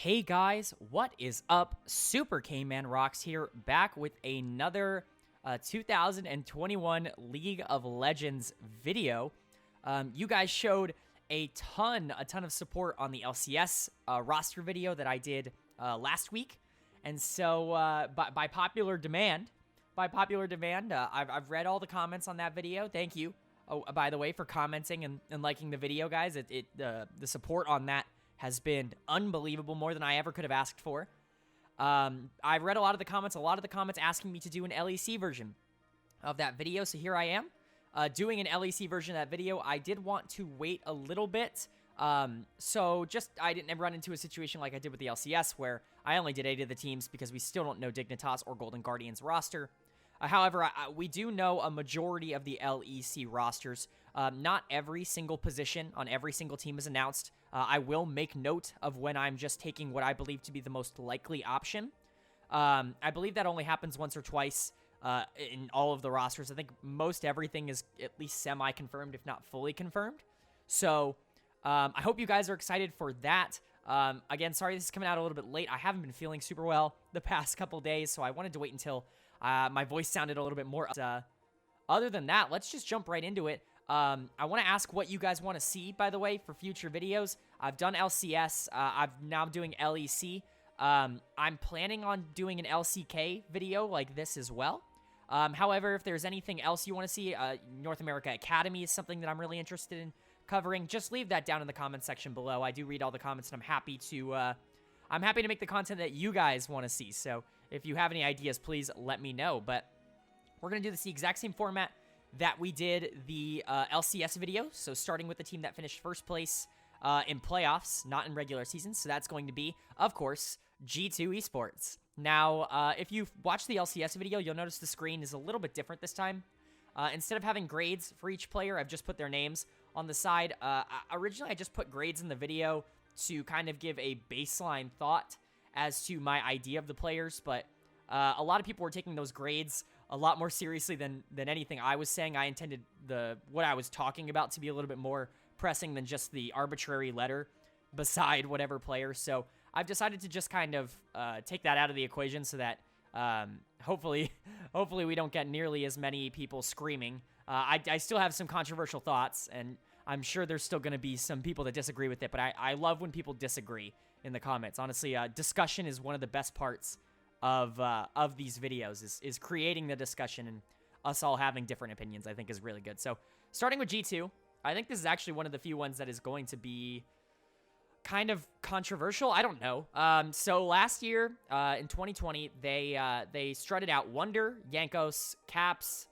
Hey guys, what is up? SuperKmanrocks here, back with another 2021 League of Legends video. You guys showed a ton of support on the LCS roster video that I did last week, and so by popular demand, I've read all the comments on that video. Thank you, by the way, for commenting and liking the video, guys. The support on that has been unbelievable, more than I ever could have asked for. I've read a lot of the comments asking me to do an LEC version of that video, so here I am, doing an LEC version of that video. I did want to wait a little bit, so just I didn't run into a situation like I did with the LCS, where I only did 8 of the teams because we still don't know Dignitas or Golden Guardian's roster. However, we do know a majority of the LEC rosters. Not every single position on every single team is announced. I will make note of when I'm just taking what I believe to be the most likely option. I believe that only happens once or twice in all of the rosters. I think most everything is at least semi-confirmed, if not fully confirmed. So I hope you guys are excited for that. Again, sorry this is coming out a little bit late. I haven't been feeling super well the past couple days, so I wanted to wait until my voice sounded a little bit more. Other than that, let's just jump right into it. I want to ask what you guys want to see, by the way, for future videos. I've done LCS. I'm now doing LEC. I'm planning on doing an LCK video like this as well. However, if there's anything else you want to see, North America Academy is something that I'm really interested in covering. Just leave that down in the comment section below. I do read all the comments, and I'm happy to make the content that you guys want to see. So if you have any ideas, please let me know. But we're going to do this the exact same format that we did the LCS video. So starting with the team that finished first place in playoffs, not in regular season. So that's going to be, of course, G2 Esports. Now, if you've watched the LCS video, you'll notice the screen is a little bit different this time. Instead of having grades for each player, I've just put their names on the side. Originally, I just put grades in the video to kind of give a baseline thought as to my idea of the players, but a lot of people were taking those grades a lot more seriously than anything I was saying. I intended what I was talking about to be a little bit more pressing than just the arbitrary letter beside whatever player. So I've decided to just kind of take that out of the equation so that hopefully we don't get nearly as many people screaming. I still have some controversial thoughts, and I'm sure there's still going to be some people that disagree with it, but I love when people disagree in the comments. Honestly, discussion is one of the best parts of these videos, is creating the discussion, and us all having different opinions, I think, is really good. So starting with G2, I think this is actually one of the few ones that is going to be kind of controversial. I don't know. So last year, in 2020, they strutted out Wonder, Yankos, Caps,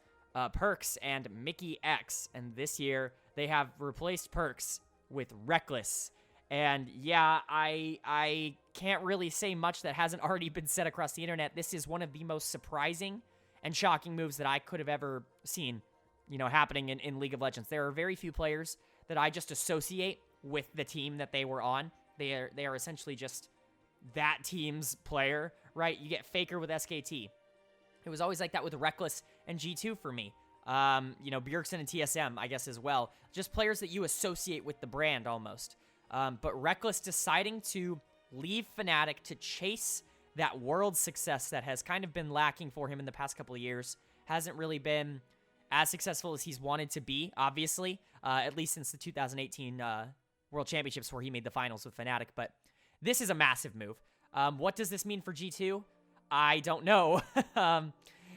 Perks, and Mickey X, and this year they have replaced Perks with Reckless. And yeah, I can't really say much that hasn't already been said across the internet. This is one of the most surprising and shocking moves that I could have ever seen, happening in League of Legends. There are very few players that I just associate with the team that they were on. They are essentially just that team's player, right? You get Faker with SKT. It was always like that with Reckless and G2 for me. Bjergsen and TSM, I guess, as well. Just players that you associate with the brand almost. But Reckless deciding to leave Fnatic to chase that world success that has kind of been lacking for him in the past couple of years. Hasn't really been as successful as he's wanted to be, obviously, at least since the 2018 World Championships, where he made the finals with Fnatic. But this is a massive move. What does this mean for G2? I don't know.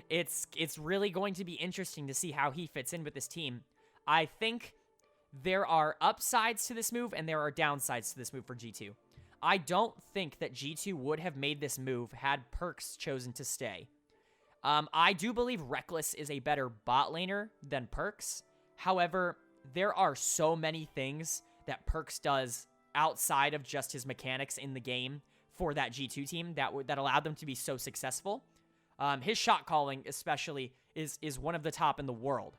It's really going to be interesting to see how he fits in with this team. I think there are upsides to this move, and there are downsides to this move for G2. I don't think that G2 would have made this move had Perks chosen to stay. I do believe Reckless is a better bot laner than Perks. However, there are so many things that Perks does outside of just his mechanics in the game for that G2 team that allowed them to be so successful. His shot calling, especially, is one of the top in the world.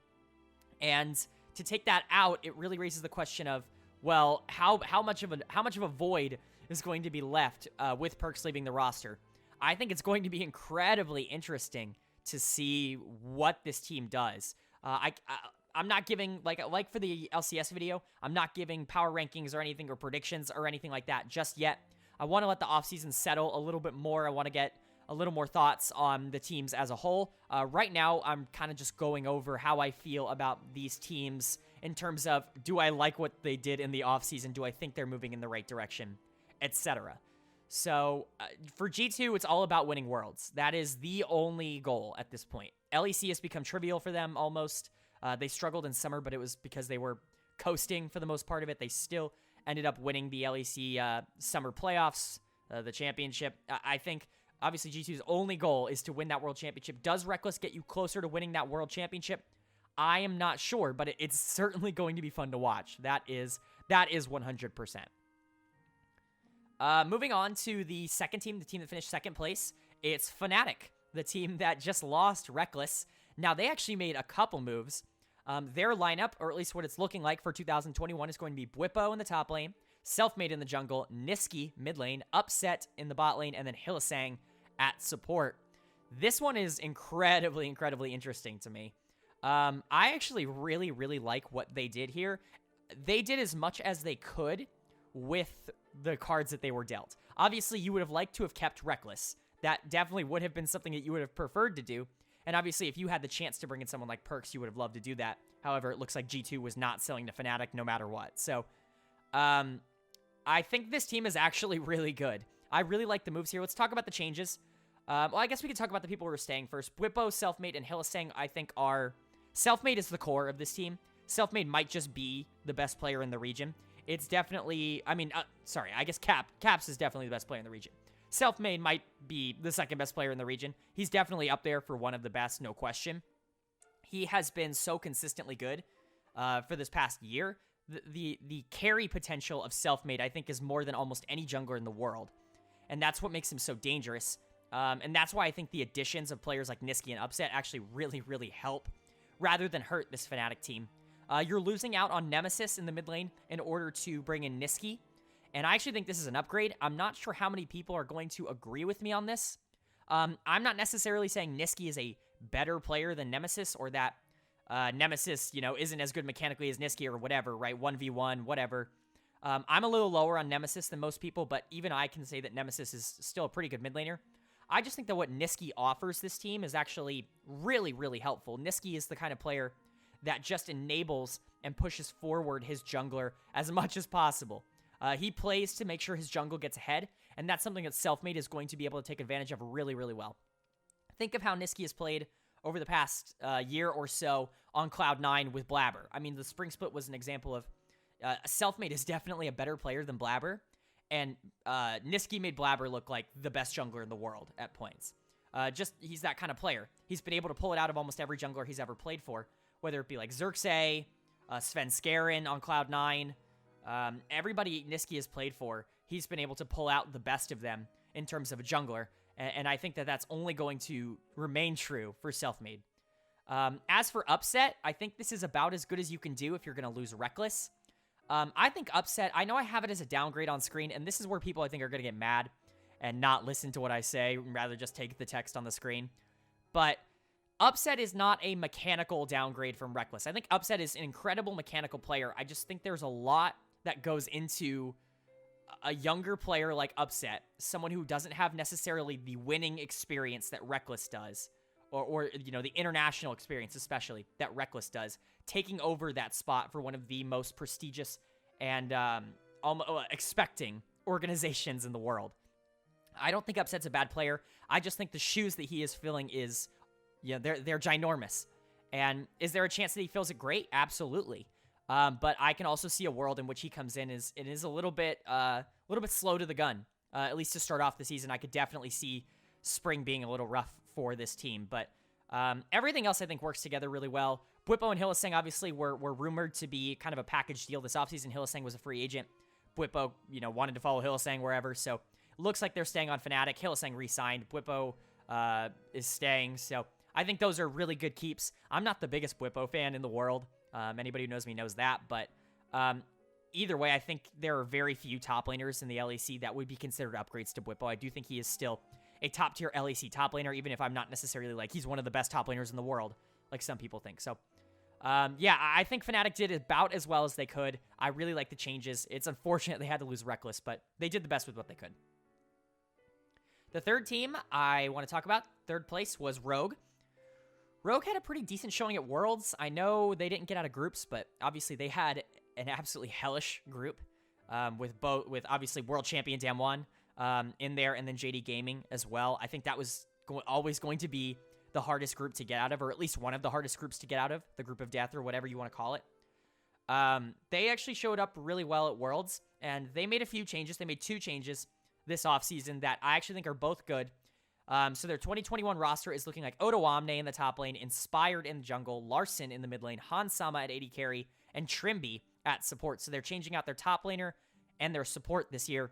And to take that out, it really raises the question of, well, how much of a void is going to be left with Perks leaving the roster? I think it's going to be incredibly interesting to see what this team does. I'm not giving, like for the LCS video, I'm not giving power rankings or anything, or predictions or anything like that just yet. I want to let the offseason settle a little bit more. I want to get a little more thoughts on the teams as a whole. Right now, I'm kind of just going over how I feel about these teams in terms of, do I like what they did in the offseason? Do I think they're moving in the right direction, etc. So for G2, it's all about winning Worlds. That is the only goal at this point. LEC has become trivial for them almost. They struggled in summer, but it was because they were coasting for the most part of it. They still ended up winning the LEC summer playoffs, the championship. I think, obviously, G2's only goal is to win that World Championship. Does Reckless get you closer to winning that World Championship? I am not sure, but it's certainly going to be fun to watch. That is 100%. Moving on to the second team, the team that finished second place, it's Fnatic, the team that just lost Reckless. Now, they actually made a couple moves. Their lineup, or at least what it's looking like for 2021, is going to be Bwipo in the top lane, Selfmade in the jungle, Niski mid lane, Upset in the bot lane, and then Hylissang at support. This one is incredibly, incredibly interesting to me. I actually really, really like what they did here. They did as much as they could with the cards that they were dealt. Obviously, you would have liked to have kept Reckless. That definitely would have been something that you would have preferred to do. And obviously, if you had the chance to bring in someone like Perks, you would have loved to do that. However, it looks like G2 was not selling to Fnatic no matter what. So, I think this team is actually really good. I really like the moves here. Let's talk about the changes. Well, I guess we could talk about the people who are staying first. Bwipo, Selfmade, and Hylissang, I think, are... Selfmade is the core of this team. Selfmade might just be the best player in the region. It's definitely... I mean, sorry, I guess Caps is definitely the best player in the region. Selfmade might be the second best player in the region. He's definitely up there for one of the best, no question. He has been so consistently good for this past year. The carry potential of Selfmade, I think, is more than almost any jungler in the world. And that's what makes him so dangerous. And that's why I think the additions of players like Niski and Upset actually really, really help rather than hurt this Fnatic team. You're losing out on Nemesis in the mid lane in order to bring in Niski. And I actually think this is an upgrade. I'm not sure how many people are going to agree with me on this. I'm not necessarily saying Niski is a better player than Nemesis, or that Nemesis, isn't as good mechanically as Niski or whatever, right? 1v1, whatever. I'm a little lower on Nemesis than most people, but even I can say that Nemesis is still a pretty good mid laner. I just think that what Niski offers this team is actually really, really helpful. Niski is the kind of player that just enables and pushes forward his jungler as much as possible. He plays to make sure his jungle gets ahead, and that's something that Selfmade is going to be able to take advantage of really, really well. Think of how Niski has played over the past year or so on Cloud9 with Blabber. I mean, the Spring Split was an example of Selfmade is definitely a better player than Blabber, and Niski made Blabber look like the best jungler in the world at points. He's that kind of player. He's been able to pull it out of almost every jungler he's ever played for, whether it be like Xerxes, Sven Skarin on Cloud9, everybody Niski has played for, he's been able to pull out the best of them in terms of a jungler, and I think that that's only going to remain true for Selfmade. As for Upset, I think this is about as good as you can do if you're going to lose Reckless. I think Upset, I know I have it as a downgrade on screen, and this is where people I think are going to get mad and not listen to what I say, rather just take the text on the screen. But Upset is not a mechanical downgrade from Reckless. I think Upset is an incredible mechanical player. I just think there's a lot that goes into a younger player like Upset, someone who doesn't have necessarily the winning experience that Reckless does, or the international experience especially that Reckless does, taking over that spot for one of the most prestigious and expecting organizations in the world. I don't think Upset's a bad player. I just think the shoes that he is filling is, they're ginormous. And is there a chance that he fills it great? Absolutely. But I can also see a world in which he comes in is a little bit slow to the gun. At least to start off the season, I could definitely see spring being a little rough for this team. But everything else I think works together really well. Bwipo and Hylissang obviously were rumored to be kind of a package deal this offseason. Hylissang was a free agent. Bwipo, wanted to follow Hylissang wherever. So it looks like they're staying on Fnatic. Hylissang re-signed. Bwipo is staying. So I think those are really good keeps. I'm not the biggest Bwipo fan in the world. Anybody who knows me knows that, but either way, I think there are very few top laners in the LEC that would be considered upgrades to Bwipo. I do think he is still a top-tier LEC top laner, even if I'm not necessarily like he's one of the best top laners in the world, like some people think. So, yeah, I think Fnatic did about as well as they could. I really like the changes. It's unfortunate they had to lose Reckless, but they did the best with what they could. The third team I want to talk about, third place, was Rogue. Rogue had a pretty decent showing at Worlds. I know they didn't get out of groups, but obviously they had an absolutely hellish group with obviously world champion Damwon in there, and then JD Gaming as well. I think that was always going to be the hardest group to get out of, or at least one of the hardest groups to get out of, the group of death or whatever you want to call it. They actually showed up really well at Worlds, and they made a few changes. They made 2 changes this offseason that I actually think are both good. So their 2021 roster is looking like Odoamne in the top lane, Inspired in the jungle, Larson in the mid lane, Hansama at AD carry, and Trimby at support. So they're changing out their top laner and their support this year.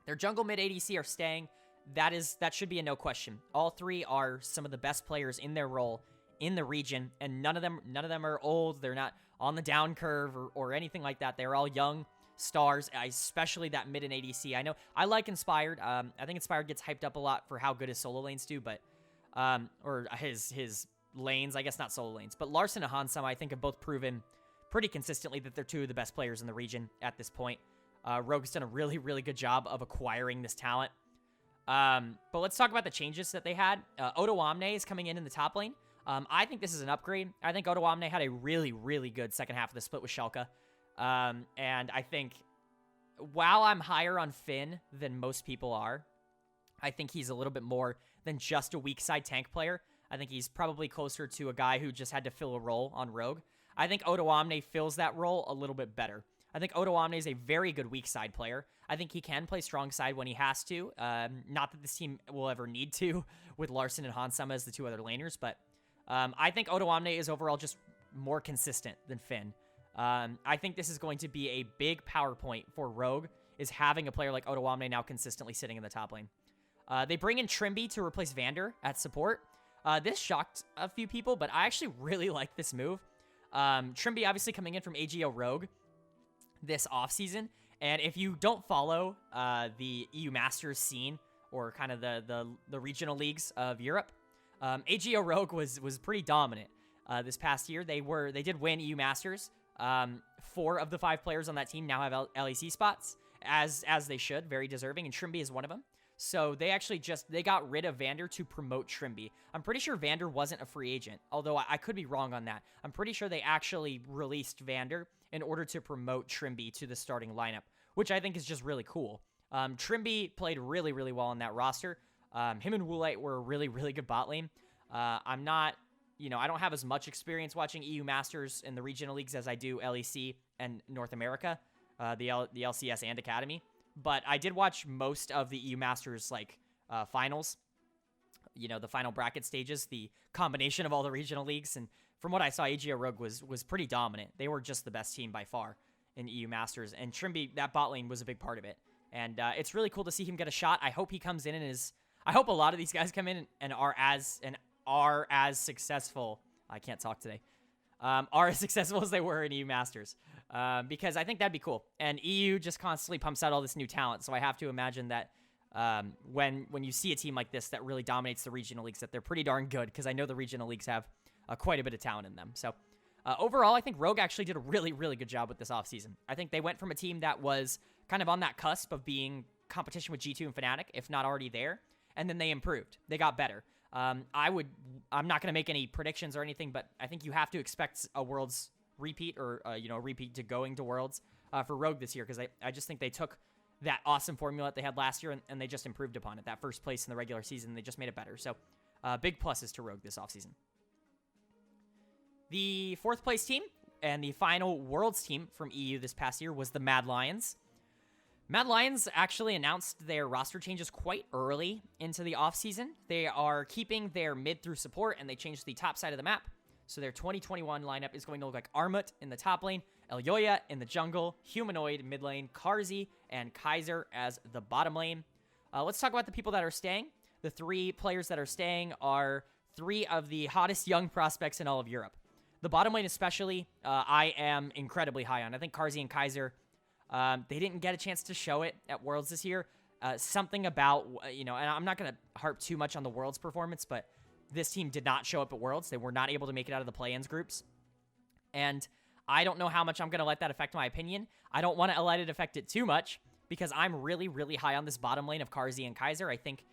Their jungle mid ADC are staying. That should be a no question. All 3 are some of the best players in their role in the region, and none of them are old. They're not on the down curve or anything like that. They're all young stars, especially that mid and ADC. I know I like Inspired. I think Inspired gets hyped up a lot for how good his solo lanes do, but or his lanes, I guess not solo lanes. But Larson and Hansama, I think, have both proven pretty consistently that they're 2 of the best players in the region at this point. Rogue's done a really, really good job of acquiring this talent. But let's talk about the changes that they had. Odoamne is coming in the top lane. I think this is an upgrade. I think Odoamne had a really, really good second half of the split with Schalke. And I think while I'm higher on Finn than most people are, I think he's a little bit more than just a weak side tank player. I think he's probably closer to a guy who just had to fill a role on Rogue. I think Odoamne fills that role a little bit better. I think Odoamne is a very good weak side player. I think he can play strong side when he has to. Not that this team will ever need to with Larson and Hansama as the 2 other laners, but I think Odoamne is overall just more consistent than Finn. I think this is going to be a big power point for Rogue, is having a player like Odoamne now consistently sitting in the top lane. They bring in Trimby to replace Vander at support. This shocked a few people, but I actually really like this move. Trimby obviously coming in from AGO Rogue this offseason, and if you don't follow the EU Masters scene or kind of the regional leagues of Europe, AGO Rogue was pretty dominant this past year. They did win EU Masters. 4 of the 5 players on that team now have LEC spots, as they should, very deserving, and Trimby is one of them. So they actually they got rid of Vander to promote Trimby. I'm pretty sure Vander wasn't a free agent, although I could be wrong on that. I'm pretty sure they actually released Vander in order to promote Trimby to the starting lineup, which I think is just really cool. Trimby played really, really well on that roster. Him and Woolite were a really, really good bot lane. I'm not, I don't have as much experience watching EU Masters in the regional leagues as I do LEC and North America, the LCS and Academy. But I did watch most of the EU Masters, finals, the final bracket stages, the combination of all the regional leagues. And from what I saw, AGO Rogue was pretty dominant. They were just the best team by far in EU Masters. And Trimby, that bot lane was a big part of it. And it's really cool to see him get a shot. I hope he comes in and I hope a lot of these guys come in and are as successful. I can't talk today. Are as successful as they were in EU Masters. Because I think that'd be cool. And EU just constantly pumps out all this new talent. So I have to imagine that when you see a team like this that really dominates the regional leagues, that they're pretty darn good, because I know the regional leagues have quite a bit of talent in them. So overall, I think Rogue actually did a really, really good job with this offseason. I think they went from a team that was kind of on that cusp of being competition with G2 and Fnatic, if not already there, and then they improved. They got better. I'm not going to make any predictions or anything, but I think you have to expect a Worlds repeat or, a repeat to going to Worlds for Rogue this year, because I just think they took that awesome formula that they had last year and they just improved upon it. That first place in the regular season, they just made it better. So big pluses to Rogue this offseason. The 4th place team and the final Worlds team from EU this past year was the Mad Lions. Mad Lions actually announced their roster changes quite early into the offseason. They are keeping their mid through support, and they changed the top side of the map. So their 2021 lineup is going to look like Armut in the top lane, Elyoya in the jungle, Humanoid mid lane, Karzi, and Kaiser as the bottom lane. Let's talk about the people that are staying. The 3 players that are staying are 3 of the hottest young prospects in all of Europe. The bottom lane especially, I am incredibly high on. I think Karzi and Kaiser, they didn't get a chance to show it at Worlds this year. Something about, and I'm not going to harp too much on the Worlds performance, but this team did not show up at Worlds. They were not able to make it out of the play-ins groups. And I don't know how much I'm going to let that affect my opinion. I don't want to let it affect it too much, because I'm really, really high on this bottom lane of Karzi and Kaiser. I think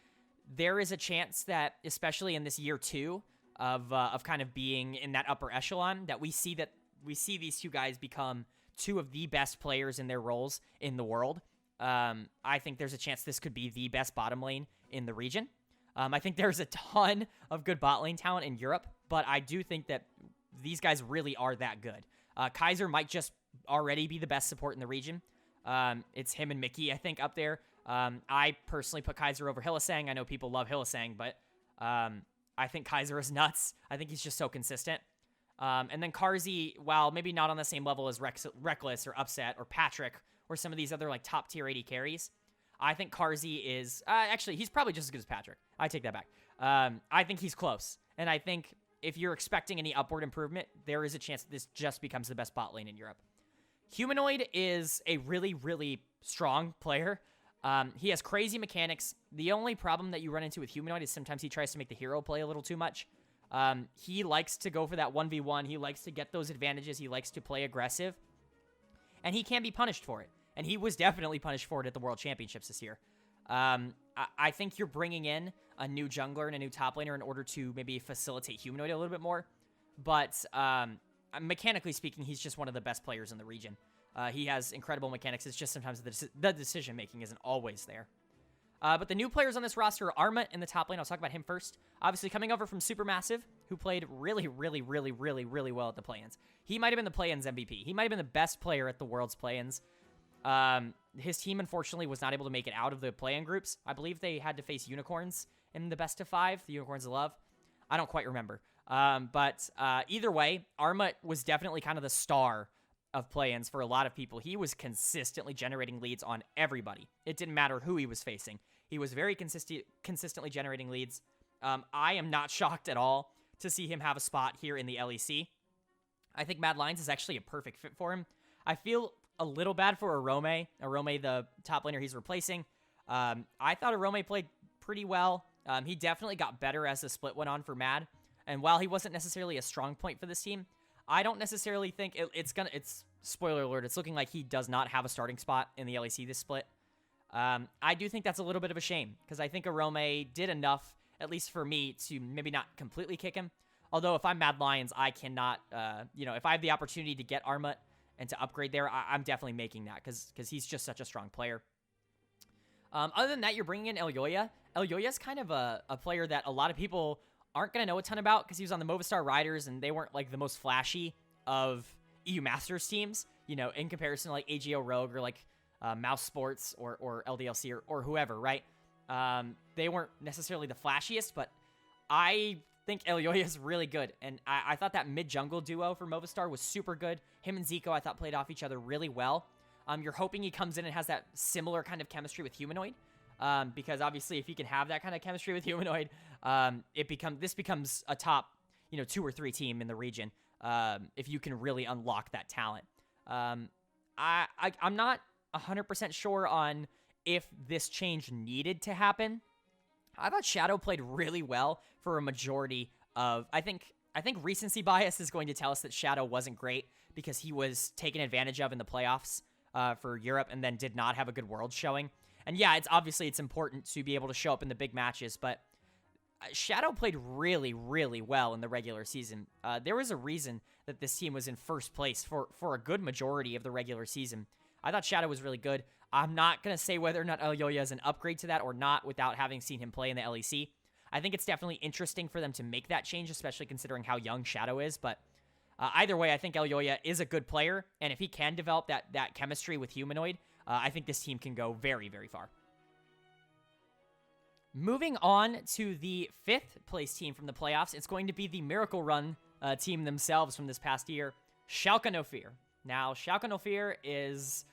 there is a chance that, especially in this year 2 of kind of being in that upper echelon, that we see these two guys become two of the best players in their roles in the world. I think there's a chance this could be the best bottom lane in the region. I think there's a ton of good bot lane talent in Europe, but I do think that these guys really are that good. Kaiser might just already be the best support in the region. It's him and Mickey, I think, up there. I personally put Kaiser over Hylissang. I know people love Hylissang, but I think Kaiser is nuts. I think he's just so consistent. And then Carzzy, while maybe not on the same level as Reckless or Upset or Patrick or some of these other like top tier 80 carries, I think Carzzy is actually, he's probably just as good as Patrick. I take that back. I think he's close. And I think if you're expecting any upward improvement, there is a chance that this just becomes the best bot lane in Europe. Humanoid is a really, really strong player. He has crazy mechanics. The only problem that you run into with Humanoid is sometimes he tries to make the hero play a little too much. He likes to go for that 1v1. He likes to get those advantages. He likes to play aggressive. And he can be punished for it. And he was definitely punished for it at the World Championships this year. I think you're bringing in a new jungler and a new top laner in order to maybe facilitate Humanoid a little bit more. But mechanically speaking, he's just one of the best players in the region. He has incredible mechanics. It's just sometimes the decision-making isn't always there. But the new players on this roster are Arma in the top lane. I'll talk about him first. Obviously, coming over from Supermassive, who played really, really, really, really, really well at the play-ins. He might have been the play-ins MVP. He might have been the best player at the World's play-ins. His team, unfortunately, was not able to make it out of the play-in groups. I believe they had to face Unicorns in the best of 5, the Unicorns of Love. I don't quite remember. But either way, Arma was definitely kind of the star of play-ins for a lot of people. He was consistently generating leads on everybody. It didn't matter who he was facing. He was very consistently generating leads. I am not shocked at all to see him have a spot here in the LEC. I think Mad Lions is actually a perfect fit for him. I feel a little bad for Arome. Arome, the top laner he's replacing. I thought Arome played pretty well. He definitely got better as the split went on for Mad. And while he wasn't necessarily a strong point for this team, I don't necessarily think it's spoiler alert. It's looking like he does not have a starting spot in the LEC this split. I do think that's a little bit of a shame because I think Arome did enough, at least for me, to maybe not completely kick him. Although if I'm Mad Lions, I cannot, if I have the opportunity to get Arma and to upgrade there, I'm definitely making that because he's just such a strong player. Other than that, you're bringing in Elyoya. Elyoya's kind of a player that a lot of people aren't going to know a ton about because he was on the Movistar Riders and they weren't like the most flashy of EU Masters teams, in comparison to like AGO Rogue or like Mouse Sports or LDLC or whoever, right? They weren't necessarily the flashiest, but I think Elyoya is really good. And I thought that mid-jungle duo for Movistar was super good. Him and Zico, I thought, played off each other really well. You're hoping he comes in and has that similar kind of chemistry with Humanoid. Because obviously if he can have that kind of chemistry with Humanoid, this becomes a top, 2 or 3 team in the region. If you can really unlock that talent. I'm not 100% sure on if this change needed to happen. I thought Shadow played really well for a majority of, I think recency bias is going to tell us that Shadow wasn't great because he was taken advantage of in the playoffs for Europe and then did not have a good world showing. And yeah, it's important to be able to show up in the big matches, but Shadow played really, really well in the regular season. There was a reason that this team was in first place for a good majority of the regular season. I thought Shadow was really good. I'm not going to say whether or not Elyoya is an upgrade to that or not without having seen him play in the LEC. I think it's definitely interesting for them to make that change, especially considering how young Shadow is. But either way, I think Elyoya is a good player, and if he can develop that chemistry with Humanoid, I think this team can go very, very far. Moving on to the 5th place team from the playoffs, it's going to be the Miracle Run team themselves from this past year, Schalke No Fear. Now, Schalke No Fear is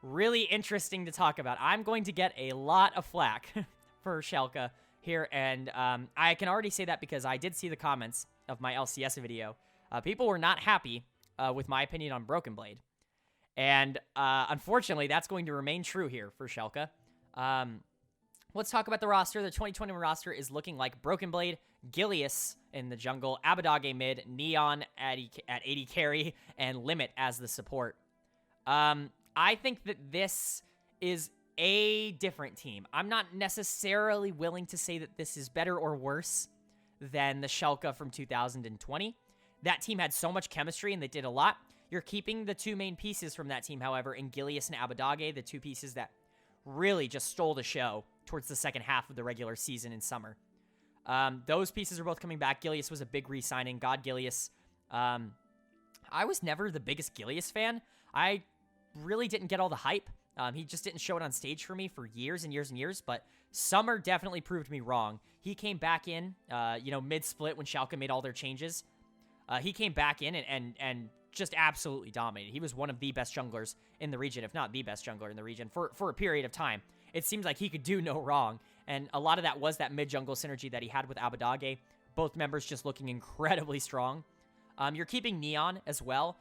really interesting to talk about. I'm going to get a lot of flack for Schalke here, and I can already say that because I did see the comments of my LCS video. People were not happy with my opinion on Broken Blade. And unfortunately, that's going to remain true here for Schalke. Let's talk about the roster. The 2021 roster is looking like Broken Blade, Gilius in the jungle, Abadage mid, Neon at 80 carry, and Limit as the support. I think that this is a different team. I'm not necessarily willing to say that this is better or worse than the Schalke from 2020. That team had so much chemistry and they did a lot. You're keeping the two main pieces from that team, however, in Gilius and Abadage, the two pieces that really just stole the show towards the second half of the regular season in summer. Those pieces are both coming back. Gilius was a big re-signing. God Gilius. I was never the biggest Gilius fan. I really didn't get all the hype. He just didn't show it on stage for me for years and years and years, but summer definitely proved me wrong. He came back in, mid-split when Schalke made all their changes. He came back in and just absolutely dominated. He was one of the best junglers in the region, if not the best jungler in the region for a period of time. It seems like he could do no wrong, and a lot of that was that mid-jungle synergy that he had with Abadage. Both members just looking incredibly strong. You're keeping Neon as well.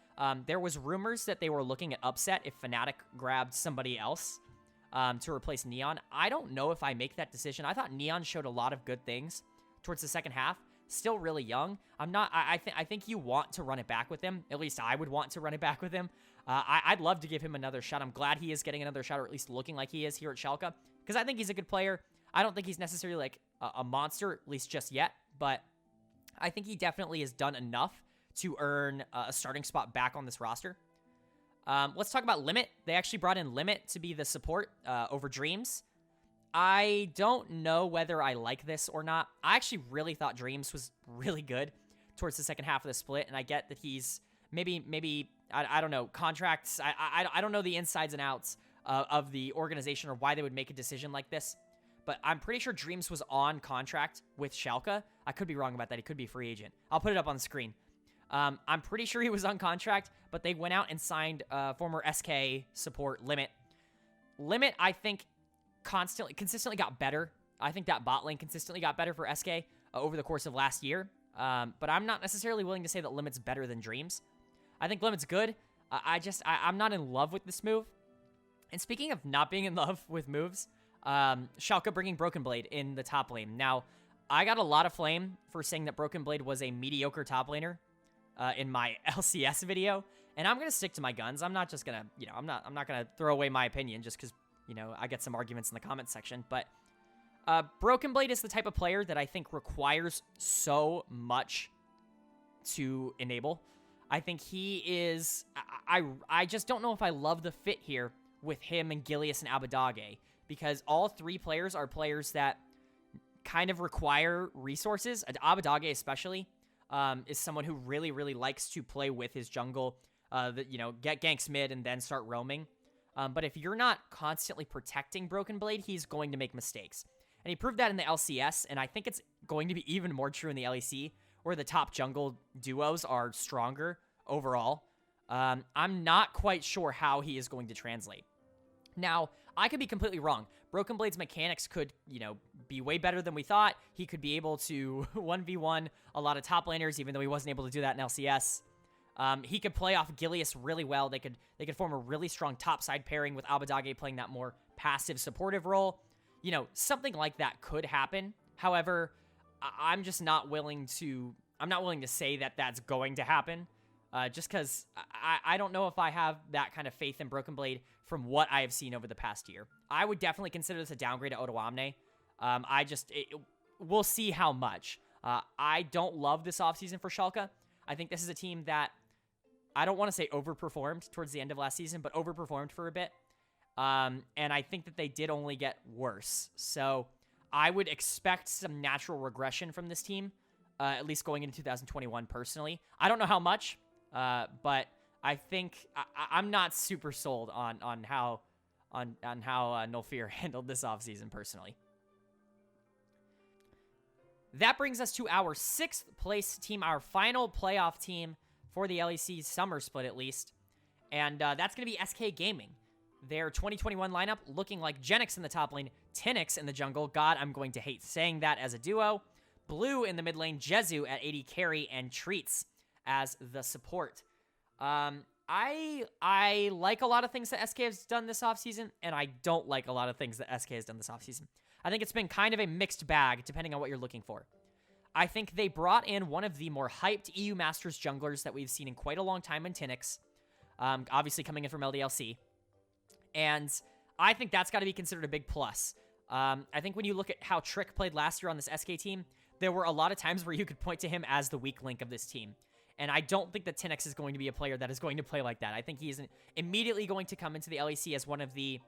There was rumors that they were looking at upset if Fnatic grabbed somebody else to replace Neon. I don't know if I make that decision. I thought Neon showed a lot of good things towards the second half. Still really young. I think you want to run it back with him. At least I would want to run it back with him. I'd love to give him another shot. I'm glad he is getting another shot, or at least looking like he is here at Schalke, because I think he's a good player. I don't think he's necessarily like a monster, at least just yet, but I think he definitely has done enough to earn a starting spot back on this roster. Let's talk about Limit. They actually brought in Limit to be the support over Dreams. I don't know whether I like this or not. I actually really thought Dreams was really good towards the second half of the split, and I get that he's maybe I don't know, contracts. I don't know the insides and outs of the organization or why they would make a decision like this, but I'm pretty sure Dreams was on contract with Schalke. I could be wrong about that. He could be a free agent. I'll put it up on the screen. I'm pretty sure he was on contract, but they went out and signed former SK support Limit. Limit, I think, consistently got better. I think that bot lane consistently got better for SK over the course of last year. But I'm not necessarily willing to say that Limit's better than Dreams. I think Limit's good. I'm not in love with this move. And speaking of not being in love with moves, Schalke bringing Broken Blade in the top lane. Now, I got a lot of flame for saying that Broken Blade was a mediocre top laner in my LCS video, and I'm gonna stick to my guns. I'm not just gonna, I'm not gonna throw away my opinion just because, I get some arguments in the comment section. But Broken Blade is the type of player that I think requires so much to enable. I think he is. I just don't know if I love the fit here with him and Gilius and Abadage, because all three players are players that kind of require resources. Abadage especially is someone who really, really likes to play with his jungle, get ganks mid and then start roaming. But if you're not constantly protecting Broken Blade, he's going to make mistakes. And he proved that in the LCS, and I think it's going to be even more true in the LEC, where the top jungle duos are stronger overall. I'm not quite sure how he is going to translate. Now, I could be completely wrong. Broken Blade's mechanics could, be way better than we thought. He could be able to 1v1 a lot of top laners, even though he wasn't able to do that in LCS. He could play off Gilius really well. They could form a really strong topside pairing with Abadage playing that more passive supportive role. Something like that could happen. However, I'm just not willing to. I'm not willing to say that that's going to happen. Just because I don't know if I have that kind of faith in Broken Blade from what I have seen over the past year. I would definitely consider this a downgrade to Odoamne. We'll see how much. I don't love this offseason for Schalke. I think this is a team that, I don't want to say overperformed towards the end of last season, but overperformed for a bit. And I think that they did only get worse. So I would expect some natural regression from this team, at least going into 2021 personally. I don't know how much, but I think I'm not super sold on how Nulfear handled this offseason personally. That brings us to our 6th place team, our final playoff team for the LEC summer split at least. And that's going to be SK Gaming. Their 2021 lineup looking like Genix in the top lane, Tinix in the jungle. God, I'm going to hate saying that as a duo. Blue in the mid lane, Jezu at AD carry, and Treats as the support. I like a lot of things that SK has done this offseason, and I don't like a lot of things that SK has done this offseason. I think it's been kind of a mixed bag, depending on what you're looking for. I think they brought in one of the more hyped EU Masters junglers that we've seen in quite a long time in Tinix, obviously coming in from LDLC. And I think that's got to be considered a big plus. I think when you look at how Trick played last year on this SK team, there were a lot of times where you could point to him as the weak link of this team. And I don't think that Tinex is going to be a player that is going to play like that. I think he is immediately going to come into the LEC as one of the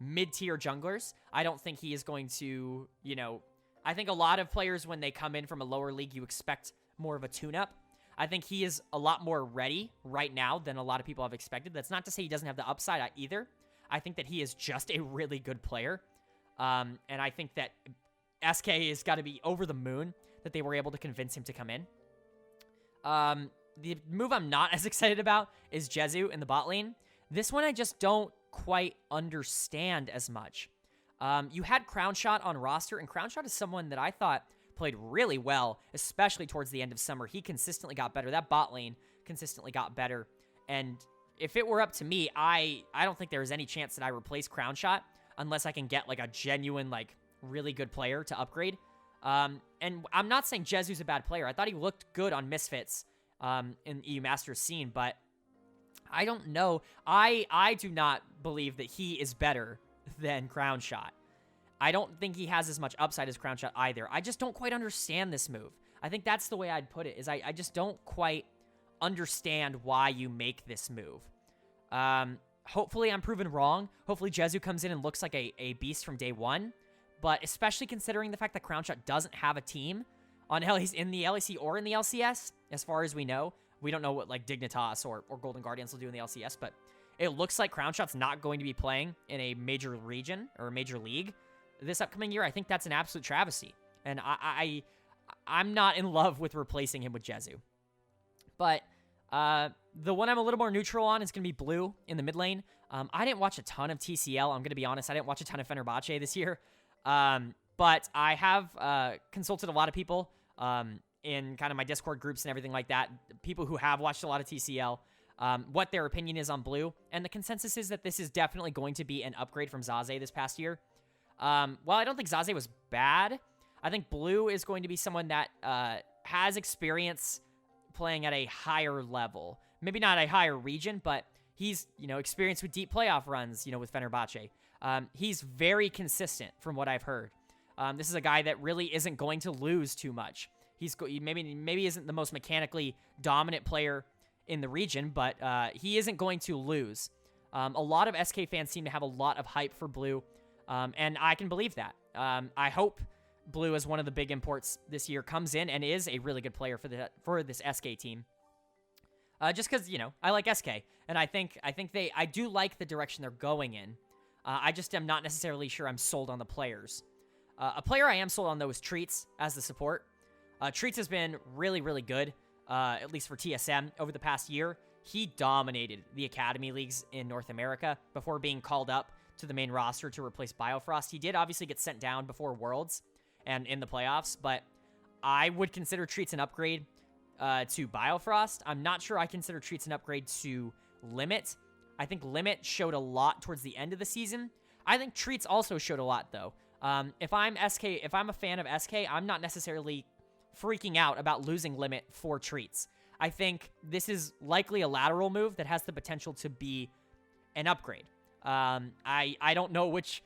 mid-tier junglers. I don't think he is going to, you know... I think a lot of players, when they come in from a lower league, you expect more of a tune-up. I think he is a lot more ready right now than a lot of people have expected. That's not to say he doesn't have the upside either. I think that he is just a really good player. And I think that SK has got to be over the moon that they were able to convince him to come in. The move I'm not as excited about is Jezu in the bot lane. This one I just don't quite understand as much. You had Crownshot on roster, and Crownshot is someone that I thought played really well, especially towards the end of summer. He consistently got better. That bot lane consistently got better. And if it were up to me, I don't think there is any chance that I replace Crownshot unless I can get like a genuine, like really good player to upgrade. And I'm not saying Jezu's a bad player. I thought he looked good on Misfits in EU Masters scene, but I don't know. I do not believe that he is better than Crownshot. I don't think he has as much upside as Crownshot either. I just don't quite understand this move. I think that's the way I'd put it, is I just don't quite understand why you make this move. Hopefully I'm proven wrong. Hopefully Jezu comes in and looks like a beast from day one. But especially considering the fact that Crownshot doesn't have a team on in the LEC or in the LCS, as far as we know. We don't know what like Dignitas or Golden Guardians will do in the LCS, but it looks like Crownshot's not going to be playing in a major region or a major league this upcoming year. I think that's an absolute travesty. And I'm not in love with replacing him with Jezu. But the one I'm a little more neutral on is going to be Blue in the mid lane. I didn't watch a ton of TCL. I'm going to be honest. I didn't watch a ton of Fenerbahce this year. But I have consulted a lot of people in kind of my Discord groups and everything like that. People who have watched a lot of TCL. What their opinion is on Blue. And the consensus is that this is definitely going to be an upgrade from Zaze this past year. While I don't think Zaze was bad, I think Blue is going to be someone that has experience playing at a higher level. Maybe not a higher region, but he's, experienced with deep playoff runs, with Fenerbahce. He's very consistent from what I've heard. This is a guy that really isn't going to lose too much. He's maybe isn't the most mechanically dominant player in the region, but he isn't going to lose. A lot of SK fans seem to have a lot of hype for Blue, and I can believe that. I hope Blue, as one of the big imports this year, comes in and is a really good player for this SK team. Just because, I like SK, and I do like the direction they're going in. I just am not necessarily sure I'm sold on the players. A player I am sold on, though, is Treats as the support. Treats has been really, really good, at least for TSM, over the past year. He dominated the Academy Leagues in North America before being called up to the main roster to replace Biofrost. He did obviously get sent down before Worlds and in the playoffs, but I would consider Treats an upgrade to Biofrost. I'm not sure I consider Treats an upgrade to Limit. I think Limit showed a lot towards the end of the season. I think Treats also showed a lot, though. If I'm a fan of SK, I'm not necessarily freaking out about losing Limit for Treats. I think this is likely a lateral move that has the potential to be an upgrade. I don't know which,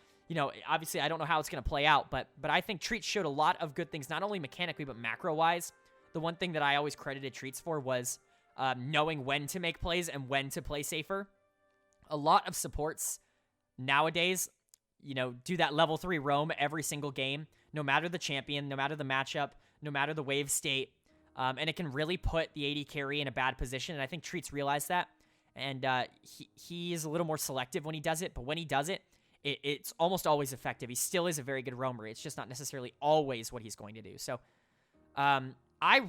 obviously I don't know how it's going to play out, but I think Treats showed a lot of good things, not only mechanically, but macro-wise. The one thing that I always credited Treats for was knowing when to make plays and when to play safer. A lot of supports nowadays, do that level 3 roam every single game, no matter the champion, no matter the matchup, no matter the wave state, and it can really put the AD carry in a bad position, and I think Treats realized that, and he is a little more selective when he does it, but when he does it, it's almost always effective. He still is a very good roamer. It's just not necessarily always what he's going to do. So I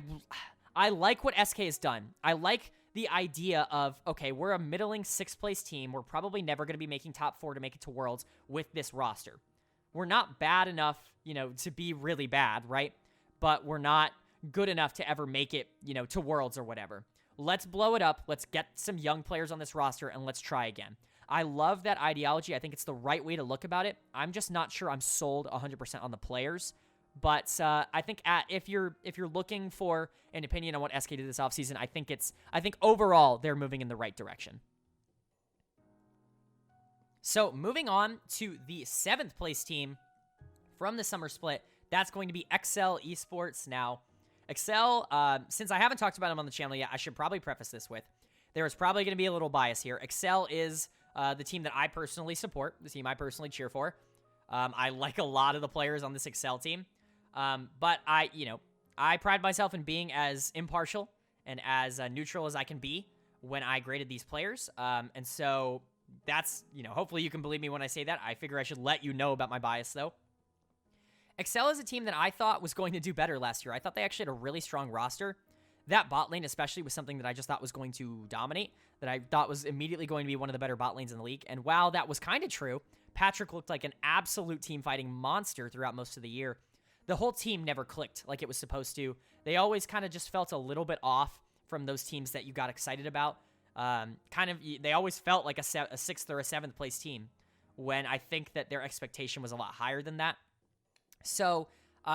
like what SK has done. I like the idea of, okay, we're a middling 6th place team. We're probably never going to be making top 4 to make it to Worlds with this roster. We're not bad enough, to be really bad, right? But we're not good enough to ever make it, to Worlds or whatever. Let's blow it up. Let's get some young players on this roster and let's try again. I love that ideology. I think it's the right way to look about it. I'm just not sure I'm sold 100% on the players. But I think if you're looking for an opinion on what SK did this offseason, I think overall they're moving in the right direction. So moving on to the 7th place team from the summer split, that's going to be Excel Esports. Now, Excel, since I haven't talked about them on the channel yet, I should probably preface this with, there is probably going to be a little bias here. Excel is the team that I personally support, the team I personally cheer for. I like a lot of the players on this Excel team, but I pride myself in being as impartial and as neutral as I can be when I graded these players. And so that's, hopefully you can believe me when I say that. I figure I should let you know about my bias, though. Excel is a team that I thought was going to do better last year. I thought they actually had a really strong roster. That bot lane especially was something that I just thought was going to dominate, that I thought was immediately going to be one of the better bot lanes in the league. And while that was kind of true, Patrick looked like an absolute team-fighting monster throughout most of the year. The whole team never clicked like it was supposed to. They always kind of just felt a little bit off from those teams that you got excited about. They always felt like a 6th or a 7th place team when I think that their expectation was a lot higher than that. So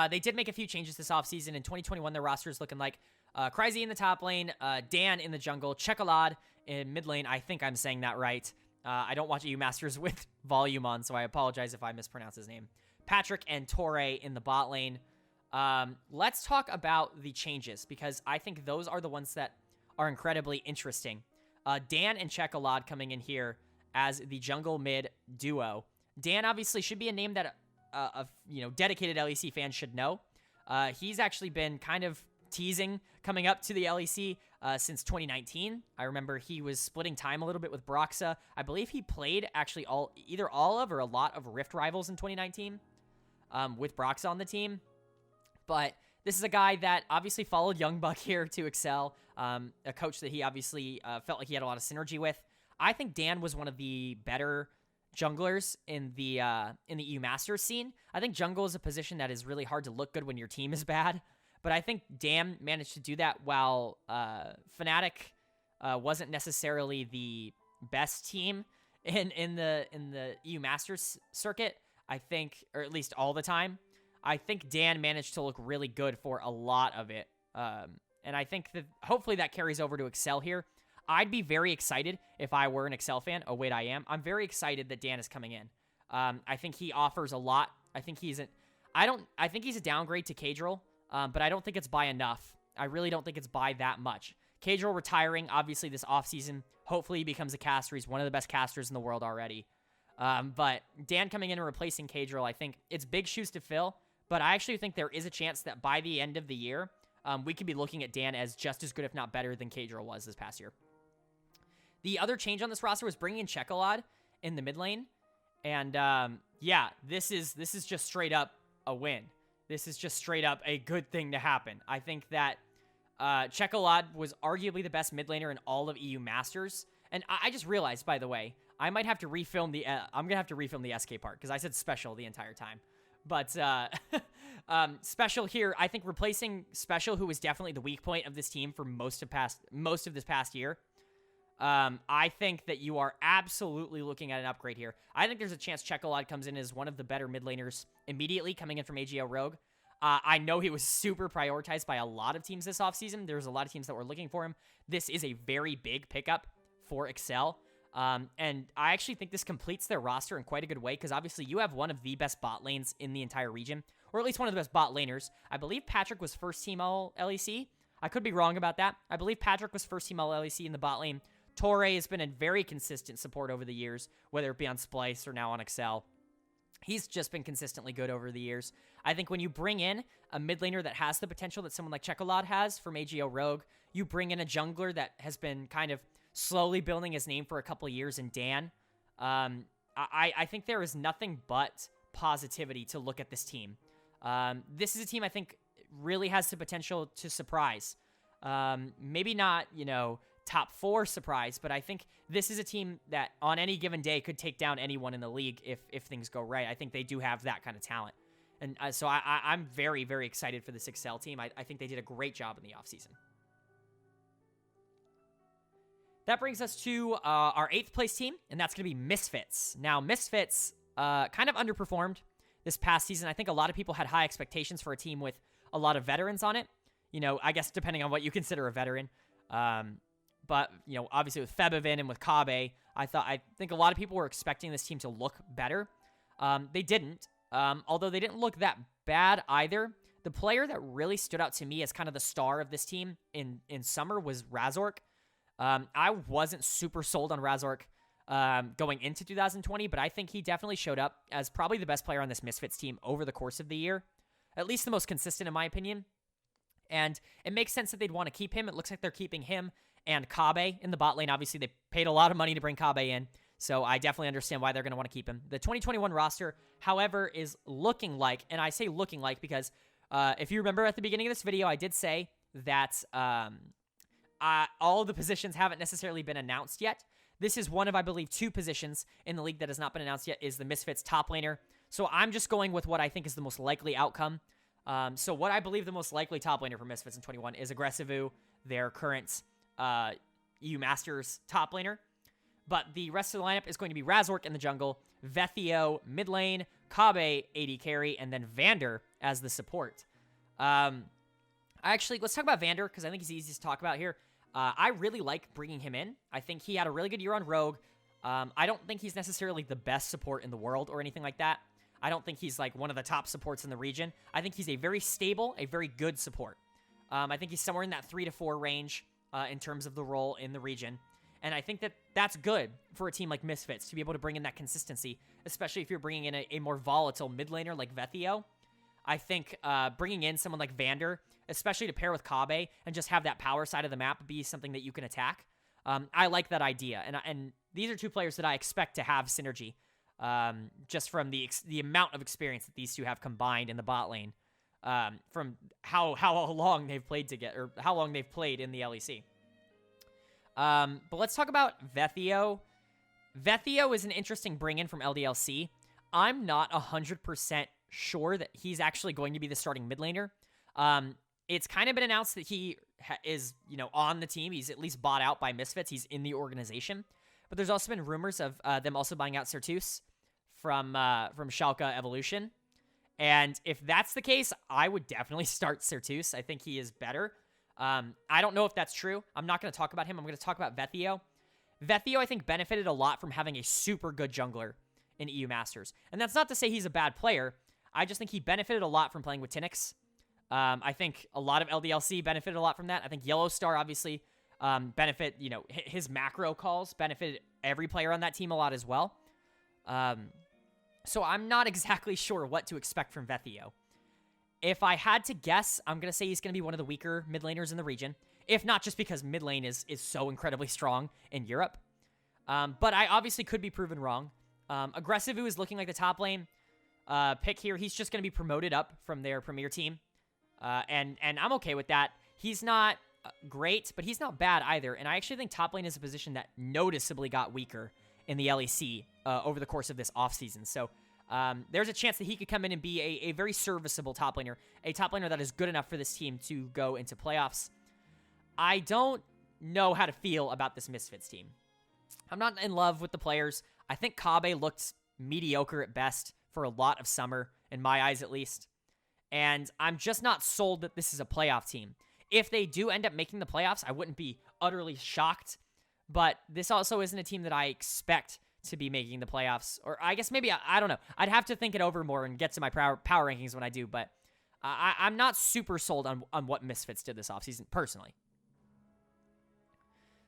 they did make a few changes this offseason. In 2021, their roster is looking like Crazy in the top lane, Dan in the jungle, Chocolade in mid lane. I think I'm saying that right. I don't watch EU Masters with volume on, so I apologize if I mispronounce his name. Patrick and Torre in the bot lane. Let's talk about the changes, because I think those are the ones that are incredibly interesting. Dan and Chocolade coming in here as the jungle mid duo. Dan obviously should be a name that dedicated LEC fans should know. He's actually been kind of teasing coming up to the LEC since 2019. I remember he was splitting time a little bit with Broxa. I believe he played actually either all of or a lot of Rift Rivals in 2019 with Broxa on the team. But this is a guy that obviously followed Youngbuck here to Excel, a coach that he obviously felt like he had a lot of synergy with. I think Dan was one of the better junglers in the EU Masters scene. I think jungle is a position that is really hard to look good when your team is bad, but I think Dan managed to do that while Fnatic wasn't necessarily the best team in the EU Masters circuit. I think, or at least all the time. I think Dan managed to look really good for a lot of it, and I think that hopefully that carries over to Excel here. I'd be very excited if I were an Excel fan. Oh, wait, I am. I'm very excited that Dan is coming in. I think he offers a lot. I think he's a downgrade to Kadril, but I don't think it's by enough. I really don't think it's by that much. Kadril retiring, obviously, this offseason. Hopefully he becomes a caster. He's one of the best casters in the world already. But Dan coming in and replacing Kadril, I think it's big shoes to fill, but I actually think there is a chance that by the end of the year, we could be looking at Dan as just as good, if not better, than Kadril was this past year. The other change on this roster was bringing in Chocolade in the mid lane. And, this is just straight up a win. This is just straight up a good thing to happen. I think that Chocolade was arguably the best mid laner in all of EU Masters. And I just realized, by the way, I might have to refilm the... I'm going to have to refilm the SK part, because I said special the entire time. But Special here, I think replacing Special, who was definitely the weak point of this team for most of this past year, I think that you are absolutely looking at an upgrade here. I think there's a chance Chocolade comes in as one of the better mid laners immediately coming in from AGL Rogue. I know he was super prioritized by a lot of teams this offseason. There's a lot of teams that were looking for him. This is a very big pickup for Excel. And I actually think this completes their roster in quite a good way, because obviously you have one of the best bot lanes in the entire region, or at least one of the best bot laners. I believe Patrick was first team all LEC. I could be wrong about that. I believe Patrick was first team all LEC in the bot lane. Torre has been a very consistent support over the years, whether it be on Splice or now on Excel. He's just been consistently good over the years. I think when you bring in a mid laner that has the potential that someone like Chocolade has from AGO Rogue, you bring in a jungler that has been kind of slowly building his name for a couple of years in Dan. I think there is nothing but positivity to look at this team. This is a team I think really has the potential to surprise. Maybe not, top 4 surprise, but I think this is a team that on any given day could take down anyone in the league if things go right. I think they do have that kind of talent. And so I'm very, very excited for this Excel team. I think they did a great job in the offseason. That brings us to our 8th place team, and that's going to be Misfits. Now, Misfits kind of underperformed this past season. I think a lot of people had high expectations for a team with a lot of veterans on it. I guess depending on what you consider a veteran. But, you know, obviously with Febevin and with Kabe, I think a lot of people were expecting this team to look better. They didn't, although they didn't look that bad either. The player that really stood out to me as kind of the star of this team in summer was Razork. I wasn't super sold on Razork going into 2020, but I think he definitely showed up as probably the best player on this Misfits team over the course of the year. At least the most consistent, in my opinion. And it makes sense that they'd want to keep him. It looks like they're keeping him and Kabe in the bot lane. Obviously, they paid a lot of money to bring Kabe in, so I definitely understand why they're going to want to keep him. The 2021 roster, however, is looking like, and I say looking like because if you remember at the beginning of this video, I did say that all the positions haven't necessarily been announced yet. This is one of, I believe, 2 positions in the league that has not been announced yet, is the Misfits top laner. So I'm just going with what I think is the most likely outcome. So what I believe the most likely top laner for Misfits in 21 is Aggressivu, their current EU Masters top laner. But the rest of the lineup is going to be Razork in the jungle, Vethio mid lane, Kabe AD carry, and then Vander as the support. Let's talk about Vander because I think he's easy to talk about here. I really like bringing him in. I think he had a really good year on Rogue. I don't think he's necessarily the best support in the world or anything like that. I don't think he's like one of the top supports in the region. I think he's a very stable, a very good support. I think he's somewhere in that 3 to 4 range in terms of the role in the region. And I think that that's good for a team like Misfits to be able to bring in that consistency, especially if you're bringing in a more volatile mid laner like Vethio. I think bringing in someone like Vander, especially to pair with Kabe and just have that power side of the map be something that you can attack. I like that idea. And these are 2 players that I expect to have synergy just from the amount of experience that these 2 have combined in the bot lane from how long they've played together, or how long they've played in the LEC. But let's talk about Vethio. Vethio is an interesting bring-in from LDLC. I'm not 100% sure that he's actually going to be the starting mid laner. It's kind of been announced that he is, on the team. He's at least bought out by Misfits. He's in the organization. But there's also been rumors of them also buying out Certus from Schalke Evolution. And if that's the case, I would definitely start Certus. I think he is better. I don't know if that's true. I'm not going to talk about him. I'm going to talk about Vethio. Vethio, I think, benefited a lot from having a super good jungler in EU Masters. And that's not to say he's a bad player. I just think he benefited a lot from playing with Tinix. I think a lot of LDLC benefited a lot from that. I think Yellowstar, obviously, his macro calls benefited every player on that team a lot as well. So I'm not exactly sure what to expect from Vethio. If I had to guess, I'm going to say he's going to be one of the weaker mid laners in the region, if not just because mid lane is so incredibly strong in Europe. But I obviously could be proven wrong. Aggressivu is looking like the top lane pick here. He's just going to be promoted up from their premier team. And I'm okay with that. He's not great, but he's not bad either. And I actually think top lane is a position that noticeably got weaker in the LEC over the course of this offseason. So there's a chance that he could come in and be a very serviceable top laner, a top laner that is good enough for this team to go into playoffs. I don't know how to feel about this Misfits team. I'm not in love with the players. I think Kabe looked mediocre at best for a lot of summer, in my eyes at least. And I'm just not sold that this is a playoff team. If they do end up making the playoffs, I wouldn't be utterly shocked. But this also isn't a team that I expect to be making the playoffs. Or I guess maybe, I don't know. I'd have to think it over more and get to my power rankings when I do. But I'm not super sold on what Misfits did this offseason, personally.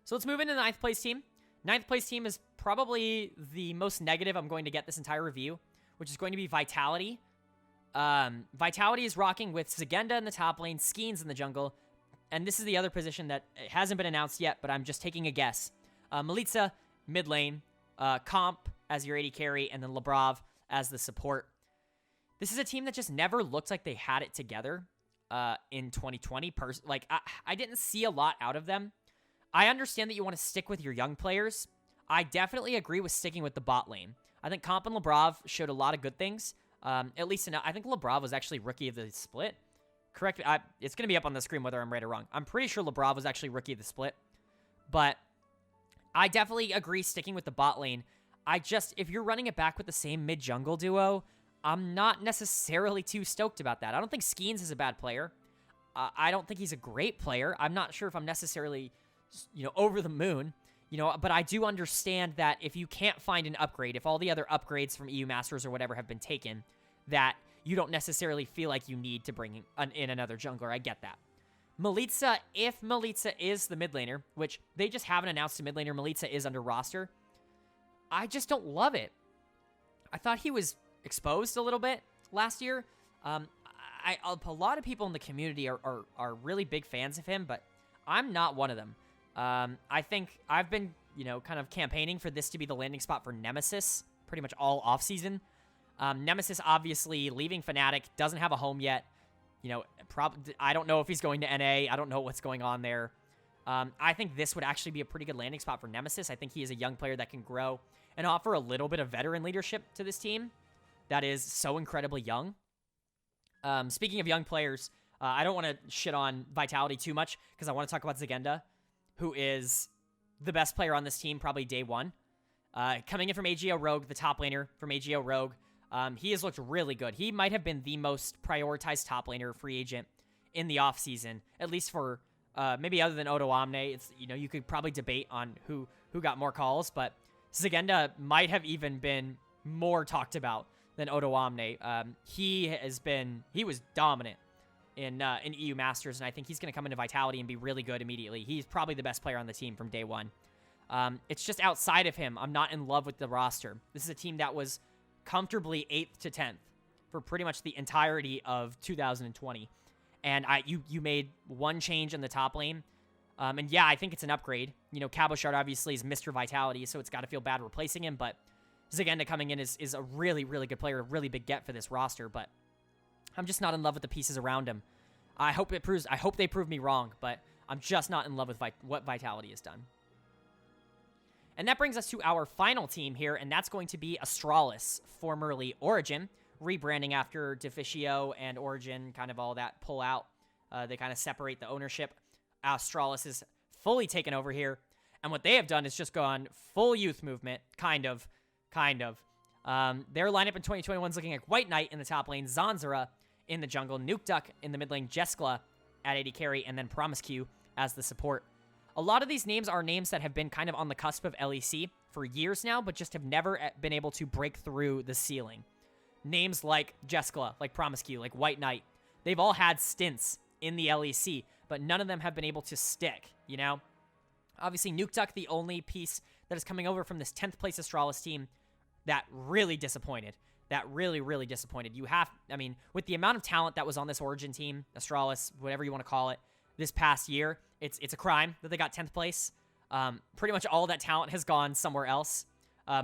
So let's move into the 9th place team. 9th place team is probably the most negative I'm going to get this entire review, which is going to be Vitality. Vitality is rocking with Zagenda in the top lane, Skeens in the jungle, and this is the other position that hasn't been announced yet, but I'm just taking a guess. Melitza, mid lane, Comp as your AD carry, and then Labrov as the support. This is a team that just never looked like they had it together in 2020. I didn't see a lot out of them. I understand that you want to stick with your young players. I definitely agree with sticking with the bot lane. I think Comp and Labrov showed a lot of good things. At least enough. I think Labrov was actually rookie of the split. Correct me. It's going to be up on the screen whether I'm right or wrong. I'm pretty sure Labrov was actually rookie of the split. But I definitely agree sticking with the bot lane. If you're running it back with the same mid-jungle duo, I'm not necessarily too stoked about that. I don't think Skeens is a bad player. I don't think he's a great player. I'm not sure if I'm necessarily over the moon. But I do understand that if you can't find an upgrade, if all the other upgrades from EU Masters or whatever have been taken, that you don't necessarily feel like you need to bring in another jungler. I get that. Melitza, if Melitza is the mid laner, which they just haven't announced a mid laner, Melitza is under roster, I just don't love it. I thought he was exposed a little bit last year. A lot of people in the community are really big fans of him, but I'm not one of them. I think I've been, kind of campaigning for this to be the landing spot for Nemesis pretty much all offseason. Nemesis obviously leaving Fnatic, doesn't have a home yet. I don't know if he's going to NA. I don't know what's going on there. I think this would actually be a pretty good landing spot for Nemesis. I think he is a young player that can grow and offer a little bit of veteran leadership to this team that is so incredibly young. Speaking of young players, I don't want to shit on Vitality too much because I want to talk about Zagenda, who is the best player on this team, probably day one. Coming in from AGO Rogue, the top laner from AGO Rogue, he has looked really good. He might have been the most prioritized top laner free agent in the offseason, at least for maybe other than Odo Omne. It's, you could probably debate on who got more calls, but Zagenda might have even been more talked about than Odo Omne. He was dominant in EU Masters, and I think he's going to come into Vitality and be really good immediately. He's probably the best player on the team from day one. It's just outside of him, I'm not in love with the roster. This is a team that was comfortably 8th to 10th for pretty much the entirety of 2020. And you made one change in the top lane. And yeah, I think it's an upgrade. Cabochard obviously is Mr. Vitality, so it's got to feel bad replacing him, but Zagenda coming in is a really, really good player, a really big get for this roster, but I'm just not in love with the pieces around him. I hope they prove me wrong, but I'm just not in love with what Vitality has done. And that brings us to our final team here, and that's going to be Astralis, formerly Origin, rebranding after Deficio and Origin, kind of all that pull out. They kind of separate the ownership. Astralis is fully taken over here, and what they have done is just gone full youth movement, kind of. Their lineup in 2021 is looking like White Knight in the top lane, Zanzara in the jungle, Nuke Duck in the mid lane, Jeskla at AD carry, and then Promiscu as the support. A lot of these names are names that have been kind of on the cusp of LEC for years now, but just have never been able to break through the ceiling. Names like Jeskla, like Promiscu, like White Knight, they've all had stints in the LEC, but none of them have been able to stick, Obviously, Nuke Duck, the only piece that is coming over from this 10th place Astralis team that really disappointed. That really, really disappointed. With the amount of talent that was on this Origin team, Astralis, whatever you want to call it, this past year, it's a crime that they got 10th place. Pretty much all that talent has gone somewhere else.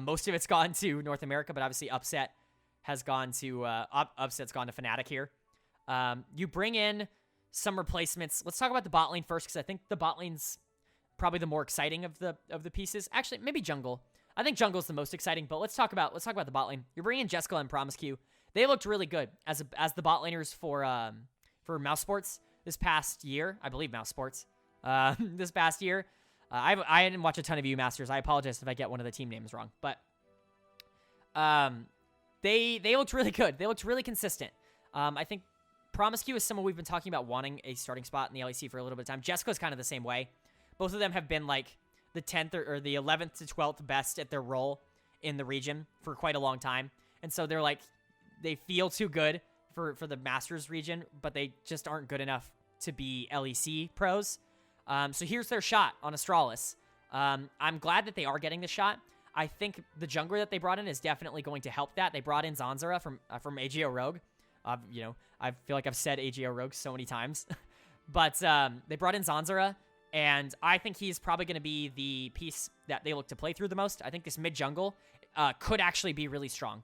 Most of it's gone to North America, but obviously Upset's gone to Fnatic here. You bring in some replacements. Let's talk about the bot lane first, because I think the bot lane's probably the more exciting of the pieces. Actually, maybe jungle. I think jungle's the most exciting, but let's talk about the bot lane. You're bringing in Jeskla and Promiscu. They looked really good as the bot laners for Mouse Sports this past year. I believe Mouse Sports. This past year. I didn't watch a ton of EU Masters. I apologize if I get one of the team names wrong, but they looked really good. They looked really consistent. I think Promiscu is someone we've been talking about wanting a starting spot in the LEC for a little bit of time. Jessica's kind of the same way. Both of them have been like the 10th or the 11th to 12th best at their role in the region for quite a long time. And so they feel too good for the Masters region, but they just aren't good enough to be LEC pros. So here's their shot on Astralis. I'm glad that they are getting the shot. I think the jungler that they brought in is definitely going to help that. They brought in Zanzara from AGO Rogue. I feel like I've said AGO Rogue so many times. But they brought in Zanzara, and I think he's probably going to be the piece that they look to play through the most. I think this mid-jungle could actually be really strong.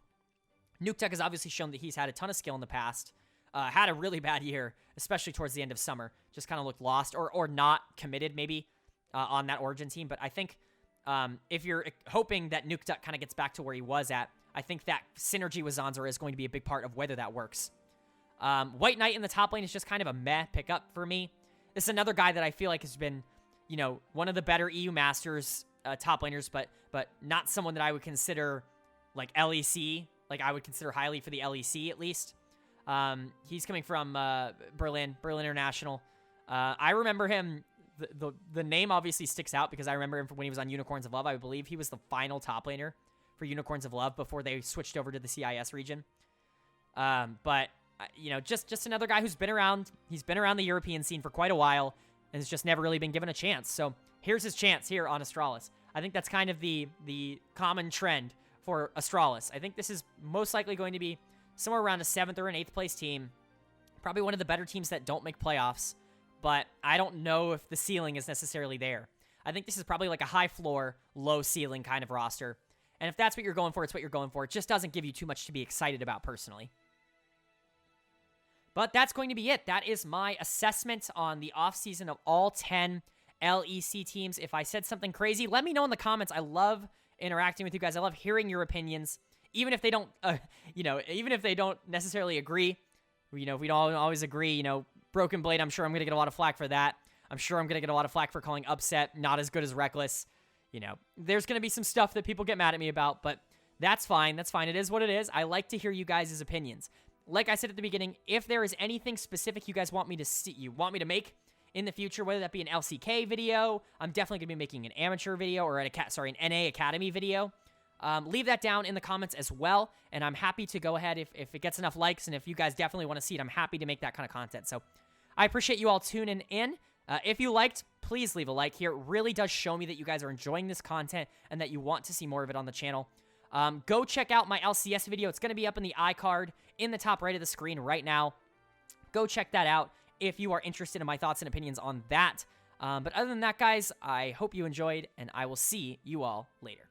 Nuke Duck has obviously shown that he's had a ton of skill in the past. Had a really bad year, especially towards the end of summer. Just kind of looked lost or not committed maybe on that Origin team. But I think if you're hoping that Nuke Duck kind of gets back to where he was at, I think that synergy with Zanzara is going to be a big part of whether that works. White Knight in the top lane is just kind of a meh pickup for me. This is another guy that I feel like has been, one of the better EU Masters top laners, but not someone that I would consider like LEC. Like I would consider highly for the LEC at least. He's coming from Berlin International. I remember him the name obviously sticks out because I remember him from when he was on Unicorns of Love. I believe he was the final top laner for Unicorns of Love before they switched over to the CIS region. But you know, just another guy who's been around. He's been around the European scene for quite a while and has just never really been given a chance. So here's his chance here on Astralis. I think that's kind of the common trend for Astralis. I think this is most likely going to be somewhere around a 7th or an 8th place team. Probably one of the better teams that don't make playoffs, but I don't know if the ceiling is necessarily there. I think this is probably like a high floor, low ceiling kind of roster. And if that's what you're going for, it's what you're going for. It just doesn't give you too much to be excited about personally. But that's going to be it. That is my assessment on the offseason of all 10 LEC teams. If I said something crazy, let me know in the comments. I love interacting with you guys. I love hearing your opinions, even if they don't, even if they don't necessarily agree. You know, if we don't always agree, Broken Blade, I'm sure I'm going to get a lot of flack for that. I'm sure I'm going to get a lot of flack for calling Upset not as good as Reckless. There's going to be some stuff that people get mad at me about, but that's fine. That's fine. It is what it is. I like to hear you guys' opinions. Like I said at the beginning, if there is anything specific you guys want me to make in the future, whether that be an LCK video, I'm definitely going to be making an amateur video or an NA Academy video. Leave that down in the comments as well, and I'm happy to go ahead if it gets enough likes, and if you guys definitely want to see it, I'm happy to make that kind of content. So I appreciate you all tuning in. If you liked, please leave a like here. It really does show me that you guys are enjoying this content and that you want to see more of it on the channel. Go check out my LCS video. It's going to be up in the iCard in the top right of the screen right now. Go check that out if you are interested in my thoughts and opinions on that. But other than that, guys, I hope you enjoyed, and I will see you all later.